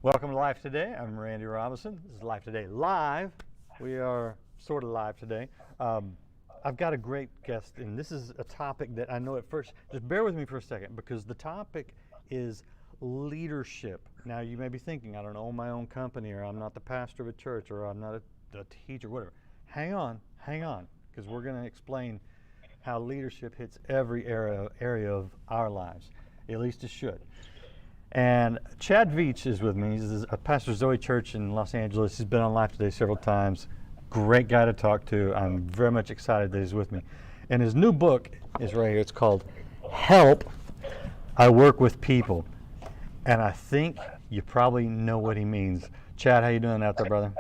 Welcome to Life Today. I'm Randy Robinson. This is Life Today Live. We are sort of live today. I've got a great guest, and this is a topic that I know at first, just bear with me for a second, because the topic is leadership. Now, you may be thinking, I don't own my own company, or I'm not the pastor of a church, or I'm not a teacher, whatever. Hang on, because we're going to explain how leadership hits every area of our lives. At least it should. And Chad Veach is with me. He's a pastor of Zoe Church in Los Angeles. He's been on Live Today several times. Great guy to talk to. I'm very much excited that he's with me. And his new book is right here. It's called Help, I Work with People. And I think you probably know what he means. Chad, how you doing out there, brother?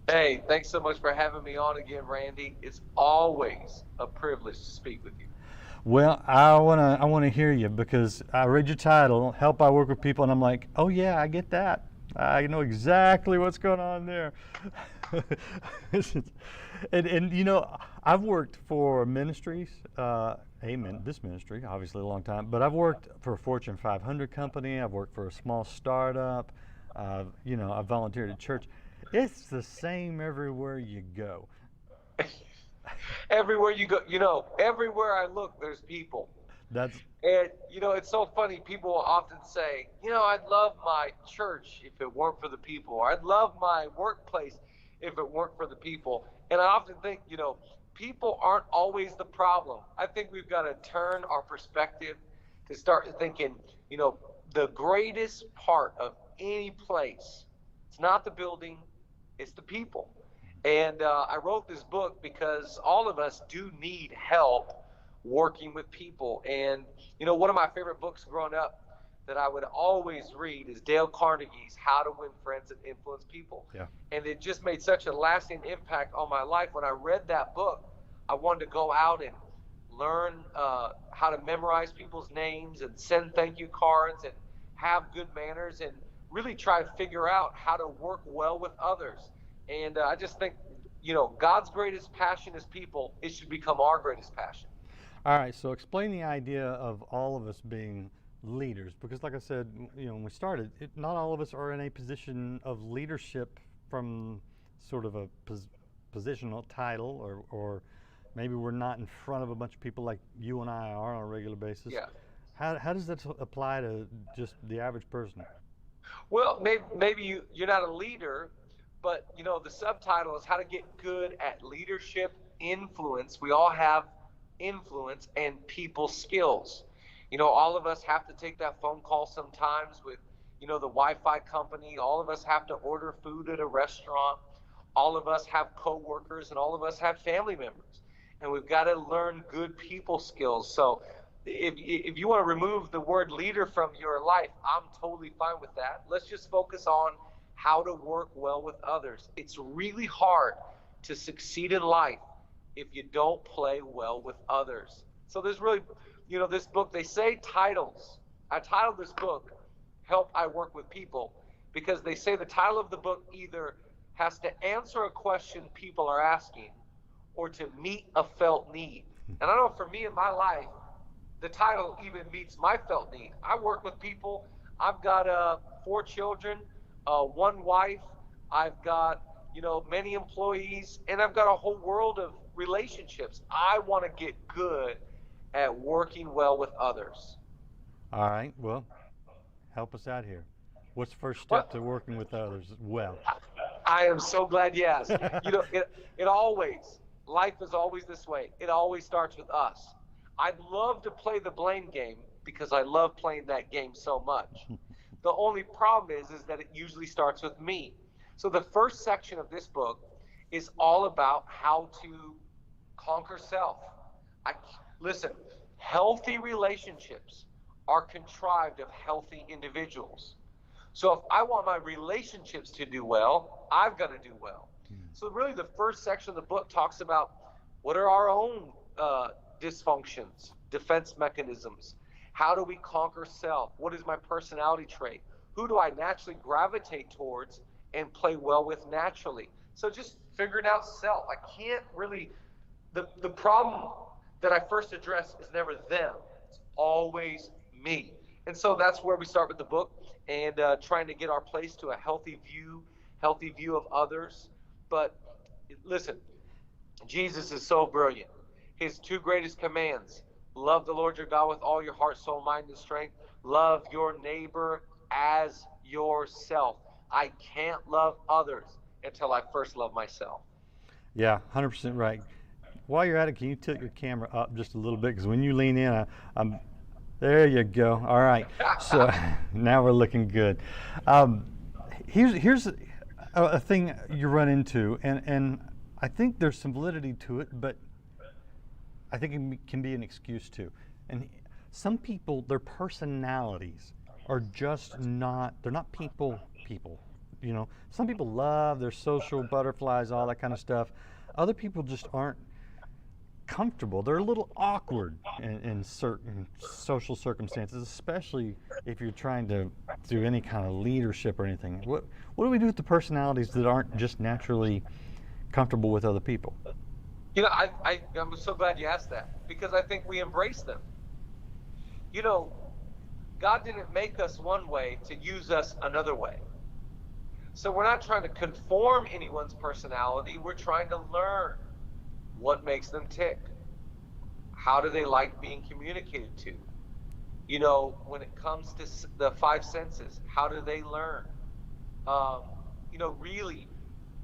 Hey, thanks so much for having me on again, Randy. It's always a privilege to speak with you. Well, I wanna hear you, because I read your title, Help I Work with People, and I'm like, oh yeah, I get that. I know exactly what's going on there. and you know, I've worked for ministries, this ministry, obviously a long time, but I've worked for a Fortune 500 company. I've worked for a small startup. I've volunteered at church. It's the same everywhere you go. Everywhere you go, everywhere I look, there's people. And it's so funny. People will often say, I'd love my church if it weren't for the people, or I'd love my workplace if it weren't for the people. And I often think, people aren't always the problem. I think we've got to turn our perspective to start thinking, the greatest part of any place, it's not the building, it's the people. And I wrote this book because all of us do need help working with people. And, one of my favorite books growing up that I would always read is Dale Carnegie's How to Win Friends and Influence People. Yeah. And it just made such a lasting impact on my life. When I read that book, I wanted to go out and learn how to memorize people's names and send thank you cards and have good manners and really try to figure out how to work well with others. And I just think, God's greatest passion is people. It should become our greatest passion. All right, so explain the idea of all of us being leaders, because like I said, when we started, not all of us are in a position of leadership from sort of a positional title, or maybe we're not in front of a bunch of people like you and I are on a regular basis. Yeah. How does that apply to just the average person? Well, maybe you're not a leader, but the subtitle is How to Get Good at Leadership Influence. We all have influence and people skills. All of us have to take that phone call sometimes with the Wi-Fi company. All of us have to order food at a restaurant. All of us have coworkers, and all of us have family members, and we've got to learn good people skills. So if you want to remove the word leader from your life, I'm totally fine with that. Let's just focus on how to work well with others. It's really hard to succeed in life if you don't play well with others. So there's really, this book, they say titles. I titled this book, Help I Work with People, because they say the title of the book either has to answer a question people are asking or to meet a felt need. And I know for me in my life, the title even meets my felt need. I work with people. I've got 4 children, 1 wife. I've got, many employees, and I've got a whole world of relationships. I want to get good at working well with others. All right, well, help us out here. What's the first step to working with others well? I am so glad you asked. Life is always this way. It always starts with us. I'd love to play the blame game because I love playing that game so much. The only problem is that it usually starts with me. So the first section of this book is all about how to conquer self. Listen, healthy relationships are contrived of healthy individuals. So if I want my relationships to do well, I've got to do well. So really the first section of the book talks about what are our own dysfunctions, defense mechanisms. How do we conquer self? What is my personality trait? Who do I naturally gravitate towards and play well with naturally? So just figuring out self. I can't really, the problem that I first address is never them. It's always me. And so that's where we start with the book. and trying to get our place to a healthy view of others. But listen, Jesus is so brilliant. His two greatest commands: love the Lord your God with all your heart, soul, mind, and strength. Love your neighbor as yourself. I can't love others until I first love myself. Yeah, 100% right. While you're at it, can you tilt your camera up just a little bit? Because when you lean in, I'm there. You go. All right. So now we're looking good. Um, here's a thing you run into, and I think there's some validity to it, but I think it can be an excuse too. And some people, their personalities are just not, they're not people. You know, some people love their social butterflies, all that kind of stuff. Other people just aren't comfortable. They're a little awkward in certain social circumstances, especially if you're trying to do any kind of leadership or anything. What do we do with the personalities that aren't just naturally comfortable with other people? I'm so glad you asked that, because I think we embrace them. You know, God didn't make us one way to use us another way. So we're not trying to conform anyone's personality. We're trying to learn what makes them tick. How do they like being communicated to? You know, when it comes to the five senses, how do they learn? Really,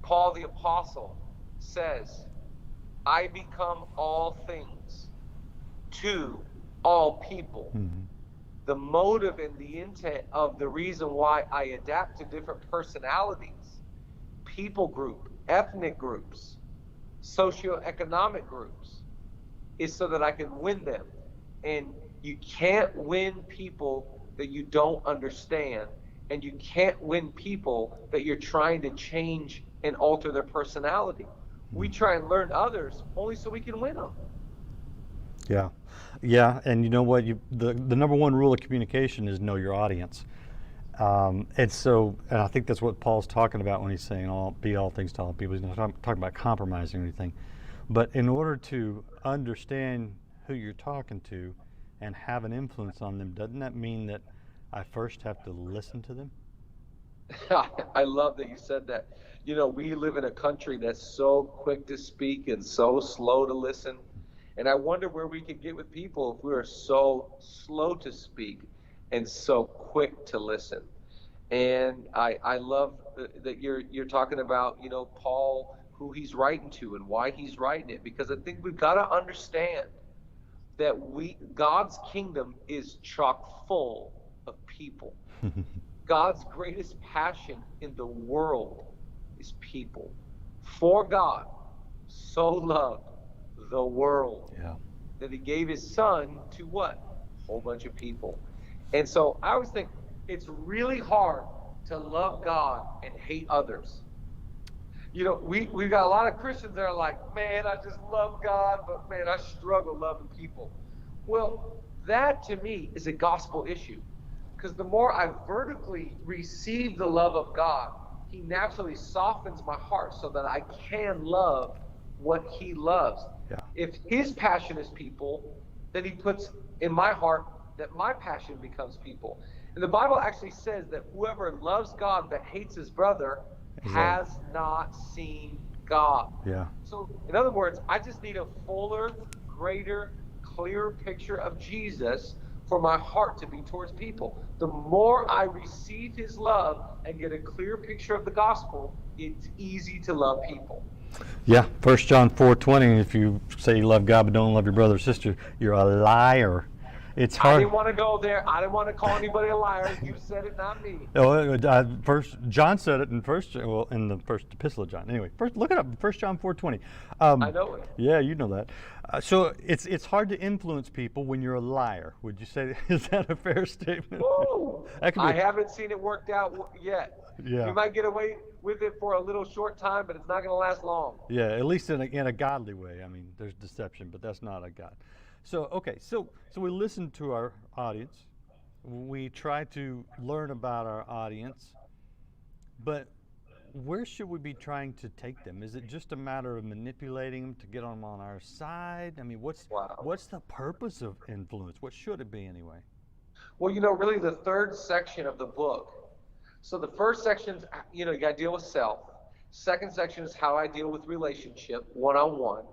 Paul the Apostle says, I become all things to all people. Mm-hmm. The motive and the intent of the reason why I adapt to different personalities, people group, ethnic groups, socioeconomic groups, is so that I can win them. And you can't win people that you don't understand, and you can't win people that you're trying to change and alter their personality. We try and learn others only so we can win them. Yeah, yeah, and you know what? The number one rule of communication is know your audience, and I think that's what Paul's talking about when he's saying be all things to all people. He's not talking about compromising or anything, but in order to understand who you're talking to and have an influence on them, doesn't that mean that I first have to listen to them? I love that you said that. You know, we live in a country that's so quick to speak and so slow to listen. And I wonder where we could get with people if we were so slow to speak and so quick to listen. And I love that you're talking about, Paul, who he's writing to and why he's writing it, because I think we've got to understand that God's kingdom is chock full of people. God's greatest passion in the world is people. For God so loved the world, Yeah. that he gave his son to what? A whole bunch of people. And so I always think it's really hard to love God and hate others. You know, we've got a lot of Christians that are like, man, I just love God, but man, I struggle loving people. Well, that to me is a gospel issue. Because the more I vertically receive the love of God, he naturally softens my heart so that I can love what he loves. Yeah. If his passion is people, then he puts in my heart that my passion becomes people. And the Bible actually says that whoever loves God but hates his brother has not seen God. Yeah. So, in other words, I just need a fuller, greater, clearer picture of Jesus for my heart to be towards people. The more I receive his love and get a clear picture of the gospel, it's easy to love people. Yeah, 1 John 4:20, if you say you love God but don't love your brother or sister, you're a liar. It's hard. I didn't want to go there. I didn't want to call anybody a liar. You said it, not me. First John said it in the first epistle of John. Anyway, first look it up. 1 John 4:20. I know it. Yeah, you know that. So it's hard to influence people when you're a liar. Would you say is that a fair statement? Whoa. That could be, I haven't seen it worked out yet. Yeah. You might get away with it for a little short time, but it's not going to last long. Yeah, at least in a godly way. I mean, there's deception, but that's not a God. So okay, so we listen to our audience. We try to learn about our audience, but where should we be trying to take them? Is it just a matter of manipulating them to get them on our side? I mean, what's the purpose of influence? What should it be anyway? Well, really the third section of the book. So the first section is, you got to deal with self. Second section is how I deal with relationship, one-on-one.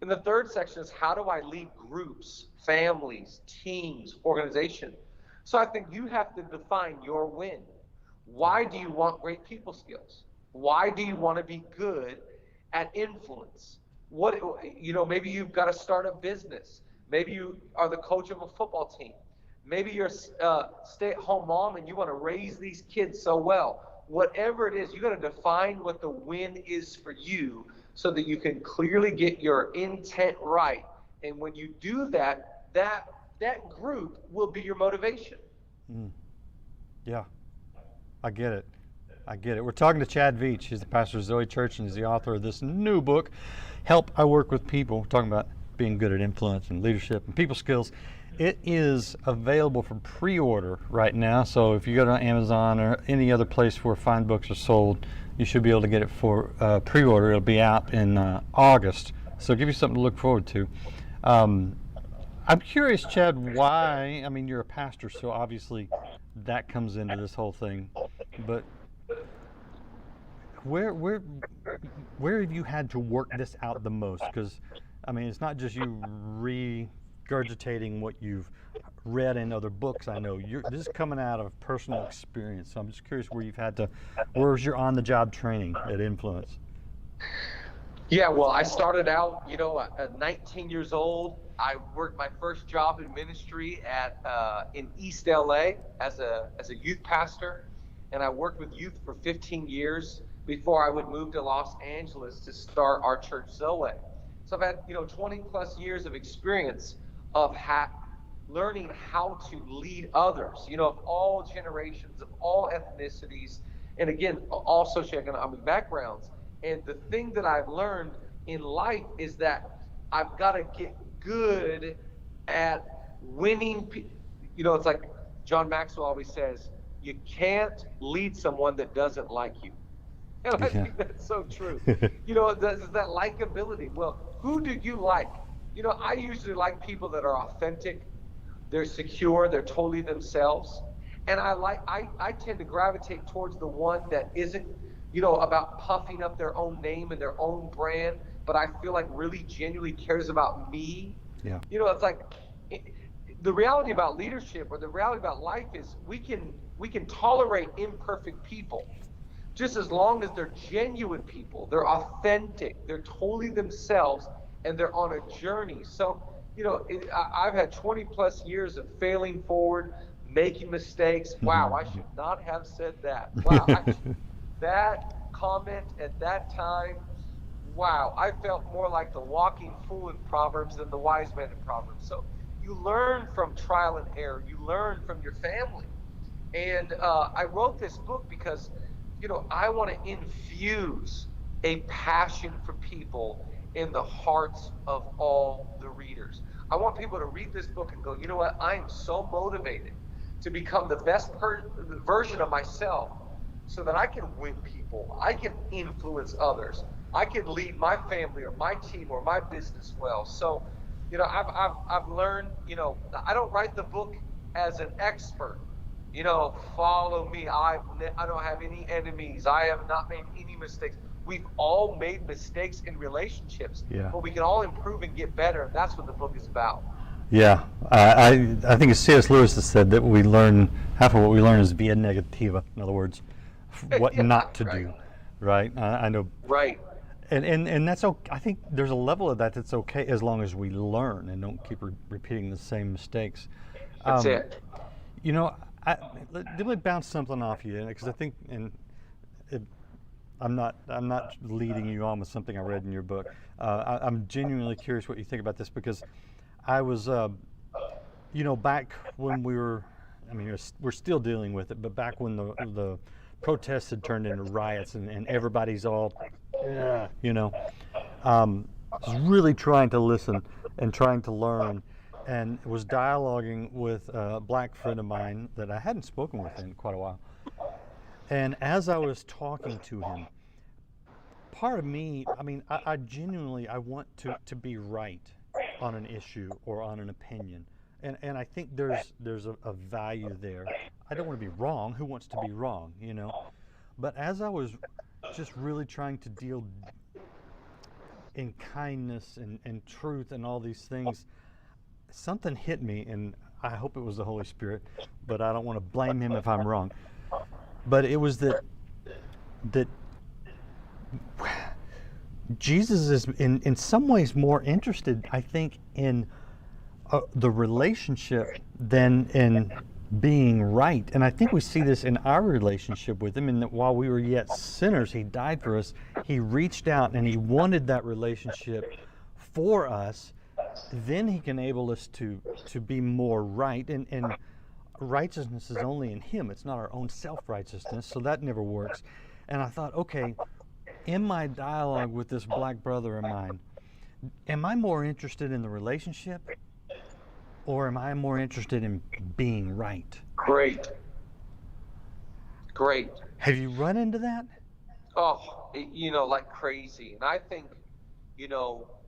And the third section is how do I lead groups, families, teams, organization. So I think you have to define your win. Why do you want great people skills? Why do you want to be good at influence? What, maybe you've got to start a business. Maybe you are the coach of a football team. Maybe you're a stay-at-home mom and you want to raise these kids so well. Whatever it is, you got to define what the win is for you so that you can clearly get your intent right. And when you do that, that group will be your motivation. Mm. Yeah, I get it. I get it. We're talking to Chad Veach. He's the pastor of Zoe Church and he's the author of this new book, Help I Work with People. We're talking about being good at influence and leadership and people skills. It is available for pre-order right now, so if you go to Amazon or any other place where fine books are sold, you should be able to get it for pre-order. It'll be out in August, so give you something to look forward to. I'm curious, Chad, why, you're a pastor, so obviously that comes into this whole thing, but where have you had to work this out the most? Because, it's not just you regurgitating what you've read in other books. I know this is coming out of personal experience, so I'm just curious where's your on-the-job training at Influence? Yeah, well, I started out, at 19 years old. I worked my first job in ministry in East LA as a youth pastor, and I worked with youth for 15 years before I would move to Los Angeles to start our church Zoe. So I've had 20 plus years of experience of learning how to lead others, of all generations, of all ethnicities, and again, all socioeconomic backgrounds. And the thing that I've learned in life is that I've got to get good at winning. It's like John Maxwell always says, you can't lead someone that doesn't like you. And I think that's so true. That likability. Well, who do you like? I usually like people that are authentic, they're secure, they're totally themselves. And I tend to gravitate towards the one that isn't, about puffing up their own name and their own brand, but I feel like really genuinely cares about me. Yeah. It's like the reality about leadership or the reality about life is we can tolerate imperfect people. Just as long as they're genuine people, they're authentic, they're totally themselves, and they're on a journey. So, I've had 20 plus years of failing forward, making mistakes. Wow, I should not have said that. Wow, that comment at that time, wow, I felt more like the walking fool in Proverbs than the wise man in Proverbs. So you learn from trial and error. You learn from your family. And I wrote this book because I want to infuse a passion for people in the hearts of all the readers. I want people to read this book and go, you know what? I am so motivated to become the best version of myself so that I can win people. I can influence others. I can lead my family or my team or my business well. So, I've learned, I don't write the book as an expert. Follow me. I don't have any enemies. I have not made any mistakes. We've all made mistakes in relationships, but we can all improve and get better. And that's what the book is about. Yeah, I think it's C.S. Lewis that said that half of what we learn is via negativa. In other words, what not to do, right? I know. Right. And that's okay. I think there's a level of that that's okay as long as we learn and don't keep repeating the same mistakes. That's it. Let me bounce something off you, because I think, I'm not leading you on with something I read in your book. I'm genuinely curious what you think about this, because I was, back when we're still dealing with it, but back when the protests had turned into riots and everybody's all, I was really trying to listen and trying to learn, and was dialoguing with a black friend of mine that I hadn't spoken with in quite a while. And as I was talking to him, part of me, I genuinely, I want to be right on an issue or on an opinion. And I think there's a value there. I don't want to be wrong. Who wants to be wrong, you know? But as I was just really trying to deal in kindness and truth and all these things, something hit me, and I hope it was the Holy Spirit, but I don't want to blame him if I'm wrong. But it was that Jesus is in some ways more interested, I think, in the relationship than in being right. And I think we see this in our relationship with him, in that while we were yet sinners, he died for us. He reached out and he wanted that relationship for us. Then he can enable us to be more right. And righteousness is only in him. It's not our own self-righteousness, so that never works. And I thought, okay, in my dialogue with this black brother of mine, am I more interested in the relationship, or am I more interested in being right? Great. Have you run into that? Oh, like crazy. And I think,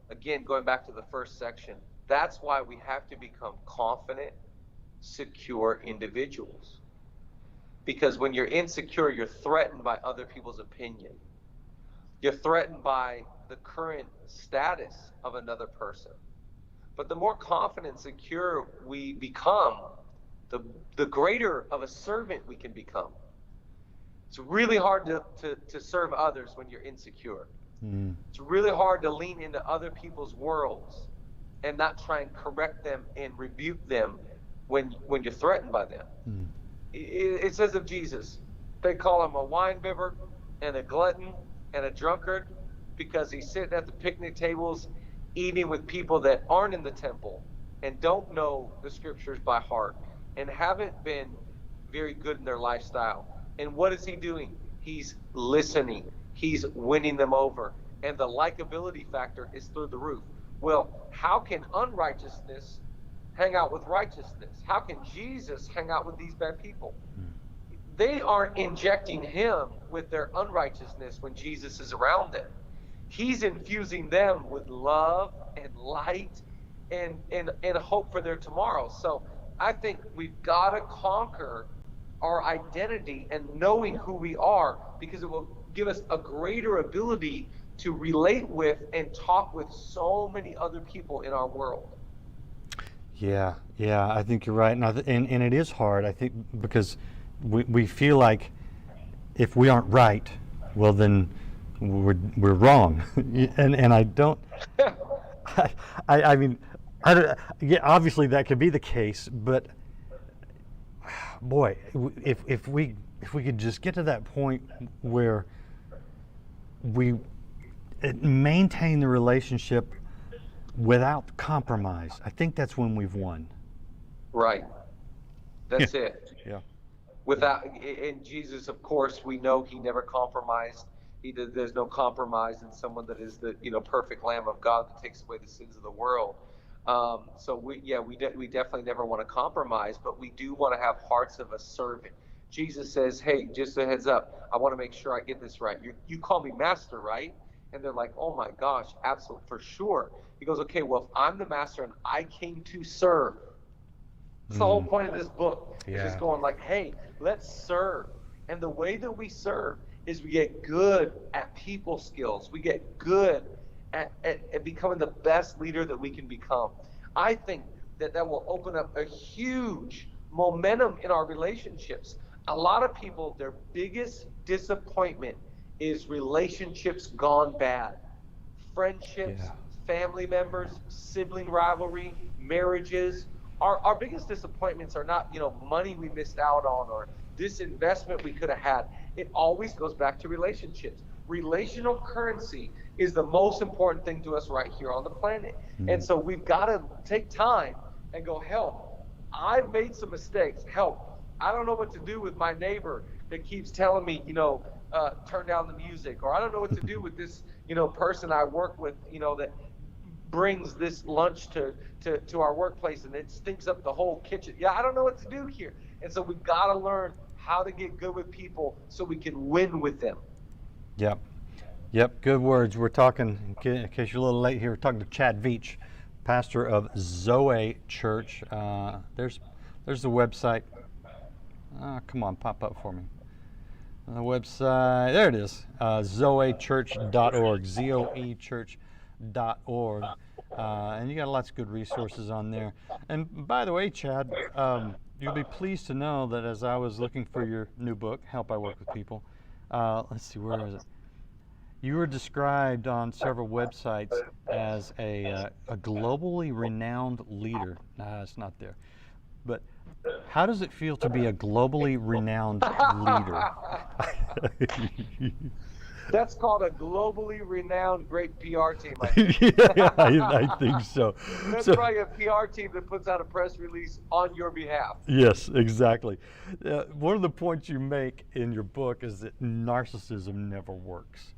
again, going back to the first section, that's why we have to become confident, secure individuals. Because when you're insecure, you're threatened by other people's opinion. You're threatened by the current status of another person. But the more confident and secure we become, the greater of a servant we can become. It's really hard to serve others when you're insecure. Mm. It's really hard to lean into other people's worlds and not try and correct them and rebuke them when you're threatened by them. Mm. It says of Jesus, they call him a wine bibber and a glutton and a drunkard because he's sitting at the picnic tables eating with people that aren't in the temple and don't know the scriptures by heart and haven't been very good in their lifestyle. And what is he doing? He's listening. He's winning them over. And the likability factor is through the roof. Well, how can unrighteousness hang out with righteousness? How can Jesus hang out with these bad people? They aren't injecting him with their unrighteousness when Jesus is around them. He's infusing them with love and light and hope for their tomorrow. So I think we've got to conquer our identity and knowing who we are, because it will give us a greater ability to relate with and talk with so many other people in our world. Yeah, I think you're right. And it is hard, I think, because we feel like if we aren't right, well then we're wrong. and I don't I mean, yeah, obviously that could be the case, but boy, if we could just get to that point where we maintain the relationship without compromise, I think that's when we've won. Right. That's it. Yeah. And Jesus, of course, we know he never compromised. There's no compromise in someone that is the perfect Lamb of God that takes away the sins of the world. So we definitely never want to compromise, but we do want to have hearts of a servant. Jesus says, hey, just a heads up, I want to make sure I get this right. You call me master, right? And they're like, oh my gosh, absolutely, for sure. He goes, okay, well, if I'm the master and I came to serve, that's the whole point of this book. Yeah. It's just going like, hey, let's serve. And the way that we serve is we get good at people skills. We get good at becoming the best leader that we can become. I think that will open up a huge momentum in our relationships. A lot of people, their biggest disappointment is relationships gone bad. Friendships, family members, sibling rivalry, marriages. Our biggest disappointments are not, money we missed out on or this investment we could have had. It always goes back to relationships. Relational currency is the most important thing to us right here on the planet. Mm-hmm. And so we've got to take time and go, help, I've made some mistakes. Help, I don't know what to do with my neighbor that keeps telling me, turn down the music. Or I don't know what to do with this, person I work with, that brings this lunch to our workplace and it stinks up the whole kitchen. Yeah, I don't know what to do here. And so we've got to learn how to get good with people so we can win with them. Yep, good words. We're talking, in case you're a little late here, we're talking to Chad Veach, pastor of Zoe Church. There's the website. Come on, pop up for me. The website, there it is, zoechurch.org, zoechurch.org. And you got lots of good resources on there. And by the way, Chad, you'll be pleased to know that as I was looking for your new book, Help I Work with People, let's see, where is it? You were described on several websites as a globally renowned leader. Nah, it's not there. But how does it feel to be a globally renowned leader? That's called a globally renowned great PR team, I think. Yeah, I think so. That's So, probably a PR team that puts out a press release on your behalf. yes, exactly. One of the points you make in your book is that narcissism never works.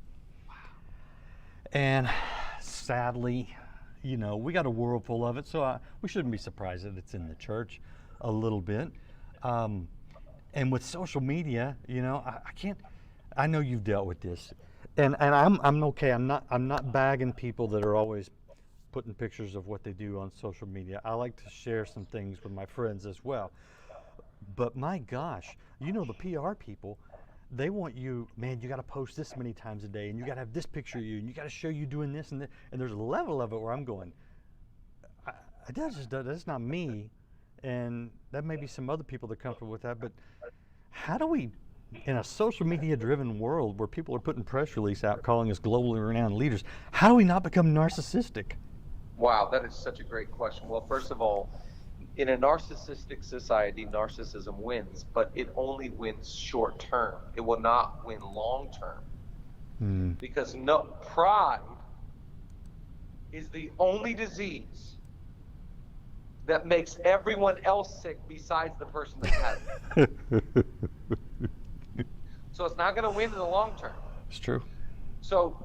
And sadly, we got a world full of it, so we shouldn't be surprised that it's in the church a little bit. And with social media, I can't. I know you've dealt with this, and I'm okay. I'm not bagging people that are always putting pictures of what they do on social media. I like to share some things with my friends as well. But my gosh, the PR people, they want you, man, you got to post this many times a day, and you got to have this picture of you, and you got to show you doing this and that. And there's a level of it where I'm going, that's not me, and that may be some other people that are comfortable with that. But how do we, in a social media driven world where people are putting press release out calling us globally renowned leaders, how do we not become narcissistic? Wow, that is such a great question. Well, first of all, in a narcissistic society, narcissism wins, but it only wins short term. It will not win long term. Because pride is the only disease that makes everyone else sick besides the person that has it. So it's not going to win in the long term. It's true. So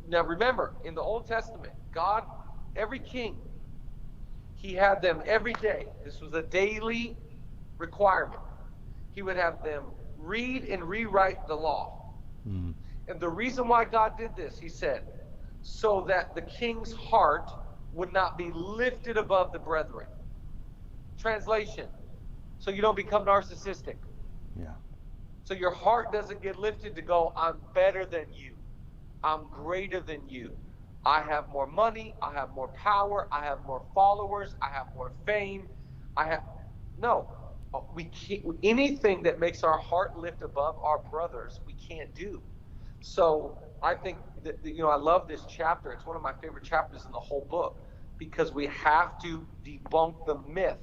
now remember, in the Old Testament, God, every king, he had them every day. This was a daily requirement. He would have them read and rewrite the law. And the reason why God did this, he said, so that the king's heart would not be lifted above the brethren. Translation, so you don't become narcissistic. Yeah. So your heart doesn't get lifted to go, I'm better than you. I'm greater than you. I have more money. I have more power. I have more followers. I have more fame. No. We can't, anything that makes our heart lift above our brothers, we can't do. So I think that, I love this chapter. It's one of my favorite chapters in the whole book, because we have to debunk the myth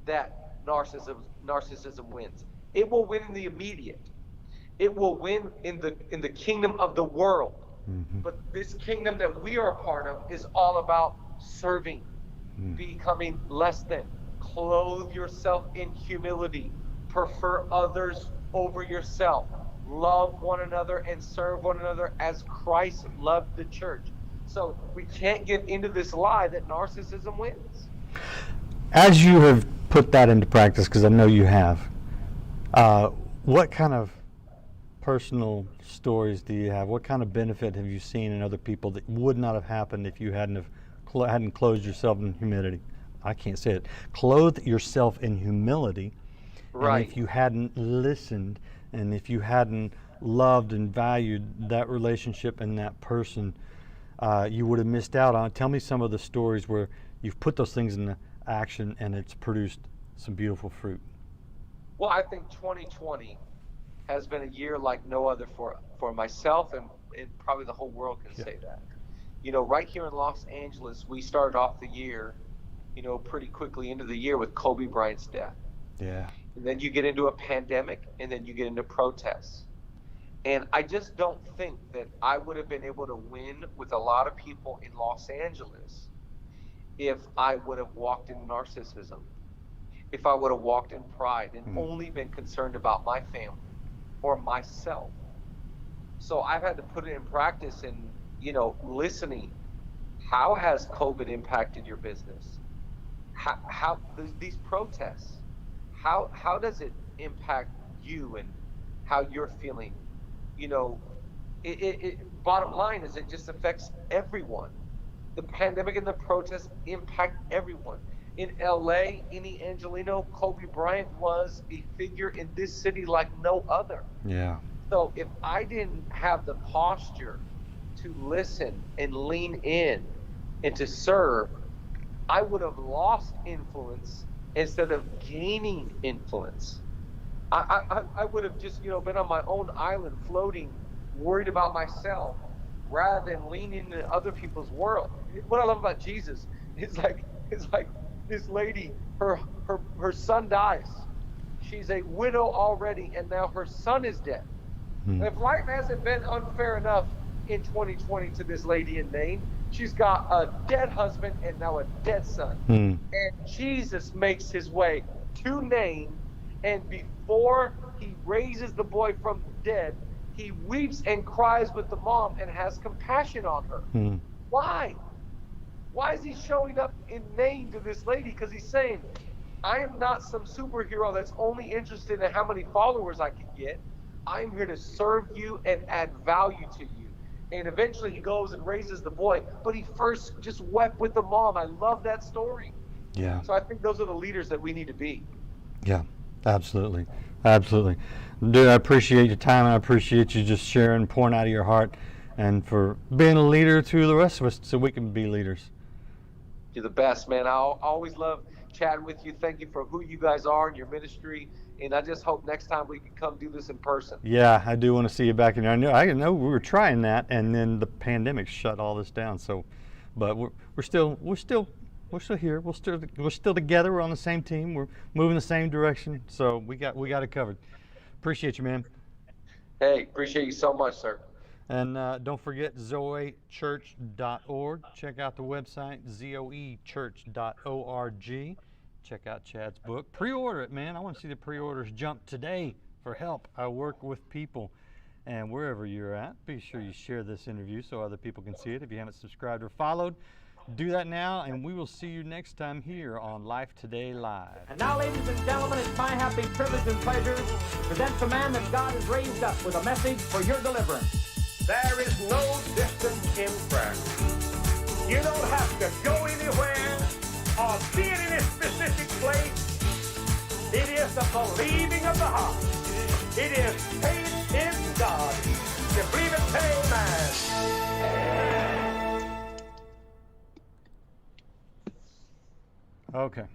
that narcissism wins. It will win in the immediate. It will win in the kingdom of the world. But this kingdom that we are a part of is all about serving, becoming less than. Clothe yourself in humility. Prefer others over yourself. Love one another and serve one another as Christ loved the church. So we can't get into this lie that narcissism wins. As you have put that into practice, because I know you have, what kind of personal stories do you have? What kind of benefit have you seen in other people that would not have happened if you hadn't clothed yourself in humility? I can't say it. Clothe yourself in humility. Right. And if you hadn't listened, and if you hadn't loved and valued that relationship and that person, you would have missed out on. Tell me some of the stories where you've put those things into action and it's produced some beautiful fruit. Well, I think 2020 has been a year like no other for myself, and probably the whole world can say that. Right here in Los Angeles, we started off the year, pretty quickly into the year with Kobe Bryant's death. Yeah. And then you get into a pandemic, and then you get into protests. And I just don't think that I would have been able to win with a lot of people in Los Angeles if I would have walked in narcissism, if I would have walked in pride and only been concerned about my family or myself. So I've had to put it in practice and, listening. How has COVID impacted your business? How these protests, how does it impact you and how you're feeling? Bottom line is it just affects everyone. The pandemic and the protests impact everyone. In LA, any Angelino, Kobe Bryant was a figure in this city like no other. Yeah. So if I didn't have the posture to listen and lean in and to serve, I would have lost influence instead of gaining influence. I would have just, been on my own island floating, worried about myself, rather than leaning into other people's world. What I love about Jesus is like this lady, her son dies. She's a widow already, and now her son is dead. And if life hasn't been unfair enough in 2020 to this lady in Maine, she's got a dead husband and now a dead son. And Jesus makes his way to Nain, and before he raises the boy from the dead, he weeps and cries with the mom and has compassion on her. Why? Why is he showing up in Nain to this lady? Because he's saying, I am not some superhero that's only interested in how many followers I can get. I'm here to serve you and add value to you. And eventually he goes and raises the boy, but he first just wept with the mom. I love that story. Yeah. So I think those are the leaders that we need to be. Yeah, absolutely. Absolutely. Dude, I appreciate your time. I appreciate you just sharing, pouring out of your heart, and for being a leader to the rest of us so we can be leaders. You're the best, man. I always love chatting with you. Thank you for who you guys are and your ministry. And I just hope next time we can come do this in person. Yeah, I do want to see you back in there. I know we were trying that, and then the pandemic shut all this down. So, but we're still here. We're still together. We're on the same team. We're moving the same direction. So we got it covered. Appreciate you, man. Hey, appreciate you so much, sir. And don't forget zoechurch.org. Check out the website, zoechurch.org. Check out Chad's book. Pre-order it, man. I want to see the pre-orders jump today for help. I work with people. And wherever you're at, be sure you share this interview so other people can see it. If you haven't subscribed or followed, do that now, and we will see you next time here on Life Today Live. And now, ladies and gentlemen, it's my happy privilege and pleasure to present the man that God has raised up with a message for your deliverance. There is no distance in prayer. You don't have to go anywhere or be in any specific place. It is the believing of the heart. It is faith in God. If you believe it, say amen. Okay.